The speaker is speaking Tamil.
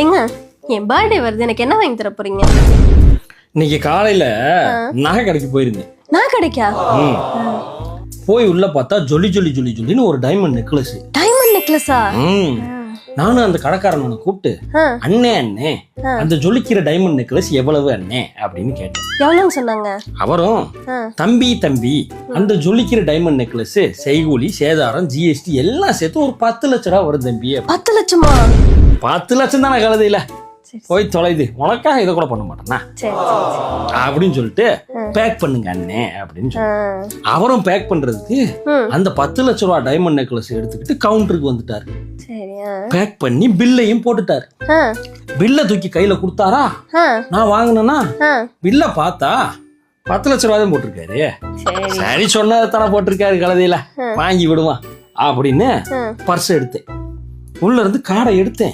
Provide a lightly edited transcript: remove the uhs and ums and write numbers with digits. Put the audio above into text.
ஏங்க என் பர்த்டே வருது, எனக்கு என்ன வாங்கி தர போறீங்க? இன்னைக்கு காலையில நகை கடைக்கு போயிருந்தேன். நான் கிடைக்கா? போய் உள்ள பார்த்தா ஜொலி ஜொலி ஜொலி ஜொலின்னு ஒரு டைமண்ட் நெக்லஸ். டைமண்ட் நெக்லஸா? நானும் அந்த கடைக்காரனை கூப்பிட்டு, அண்ணே அண்ணே அந்த ஜொலிக்கிற டைமண்ட் நெக்லஸ் எவ்வளவு அண்ணே அப்படின்னு கேட்டேன். எவ்வளவுன்னு சொன்னாங்க? அவரும் தம்பி தம்பி அந்த ஜொலிக்கிற டைமண்ட் நெக்லஸ் செய்கூலி சேதாரம் ஜிஎஸ்டி எல்லாம் சேர்த்து ஒரு 10 லட்சம் ரூபா வரும் தம்பி. 10 லட்சமா? 10 லட்சம் தானே கழுது இல்ல, போய் தொலைது, உனக்காக இதை கூட பண்ண மாட்டேன்னா அப்படின்னு சொல்லிட்டு பேக் பண்ணுங்க அண்ணே அப்படின்னு சொல்லி அவரும் பேக் பண்றதுக்கு அந்த 10 லட்சம் ரூபா டைமண்ட் நெக்லஸ் எடுத்துக்கிட்டு கவுண்டருக்கு வந்துட்டாரு. பேக் பண்ணி பில்லையும் போட்டுட்டாரு. பில்ல தூக்கி கையில கொடுத்தாரா, நான் வாங்கினேன்னா பில்ல பார்த்தா 10 லட்சம் ரூபாய் தான் போட்டிருக்காரு. சரி சொன்னதானே போட்டிருக்காரு கழுதையில, வாங்கி விடுவான் அப்படின்னு பர்ஸ் எடுத்தேன். உள்ள இருந்து கார்டை எடுத்தேன்.